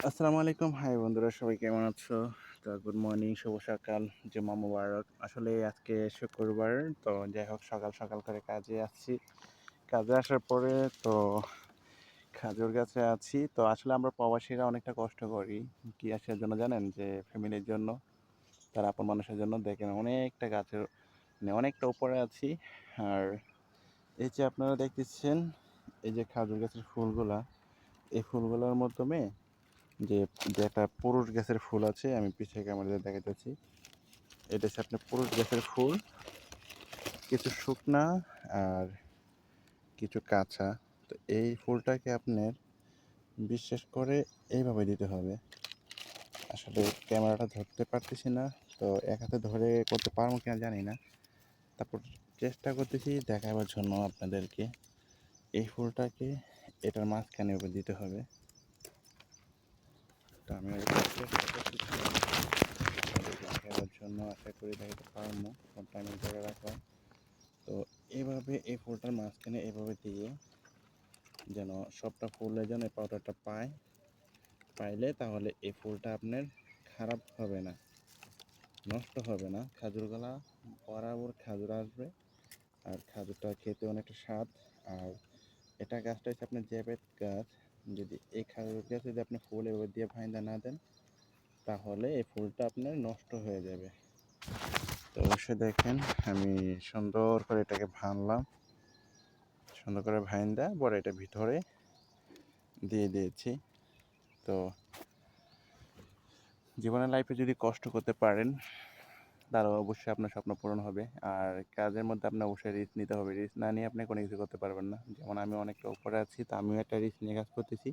আসসালামু আলাইকুম। হাই বন্ধুরা, সবাই কেমন আছো? তো গুড মর্নিং, শুভ সকাল, জুমা মুবারক। আসলে আজকে শুক্রবার। তো যাই হোক, সকাল সকাল করে কাজে আসছি। কাজে আসার পরে তো খাজুর গাছে আছি। তো আসলে আমরা প্রবাসীরা অনেকটা কষ্ট করি। কি আসার জন্য জানেন? যে ফ্যামিলির জন্য, তার আপন মানুষের জন্য। দেখেন অনেকটা গাছের মানে অনেকটা উপরে আছি। আর এই যে আপনারা দেখতেছেন, এই যে খাজুর গাছের ফুলগুলা, এই ফুলগুলোর মাধ্যমে যে যে একটা পুরুষ গাছের ফুল আছে, আমি পিছিয়ে ক্যামেরাতে দেখাতেছি। এটা হচ্ছে আপনার পুরুষ গাছের ফুল, কিছু শুকনা আর কিছু কাঁচা। তো এই ফুলটাকে আপনার বিশেষ করে এইভাবে দিতে হবে। আসলে ক্যামেরাটা ধরতে পারতেছি না, তো এক হাতে ধরে করতে পারবো কিনা জানি না। তারপর চেষ্টা করতেছি দেখাবার জন্য আপনাদেরকে। এই ফুলটাকে এটার মাঝখানে দিতে হবে। তো আমি চেষ্টা করতেছি দেখাবার জন্য, আশা করি দেখাতে পারবো। ফোনটা আমি ধরে রাখলাম। তো এভাবে এই ফুলটার মাঝখানে এভাবে দিয়ে যেন সবটা ফুলে যেন এই পাউডারটা পাইলে তাহলে এই ফুলটা আপনার খারাপ হবে না, নষ্ট হবে না। খাজুরগুলা বরাবর খাজুর আসবে, আর খাজুরটা খেতে অনেকটা স্বাদ। আর এটা গাছটা হচ্ছে আপনার জ্যাবেত গাছ। যদি এই খাজুর গাছ যদি আপনি ফুল এভাবে দিয়ে ভাইন্দা না দেন, তাহলে এই ফুলটা আপনার নষ্ট হয়ে যাবে। তো অবশ্যই দেখেন, আমি সুন্দর করে এটাকে ভাঙলাম, সুন্দর করে ভাইন্দা পরে এটা ভিতরে দিয়ে দিয়েছি। তো জীবনের লাইফে যদি কষ্ট করতে পারেন, তাহলে অবশ্যই আপনার স্বপ্ন পূরণ হবে। আর কাজের মধ্যে আপনার অবশ্যই রিস্ক নিতে হবে। রিস্ক না নিয়ে আপনি কোনো কিছু করতে পারবেন না। যেমন আমি অনেকটা উপরে আছি, তো আমিও একটা রিস্ক নিয়ে কাজ করতেছি।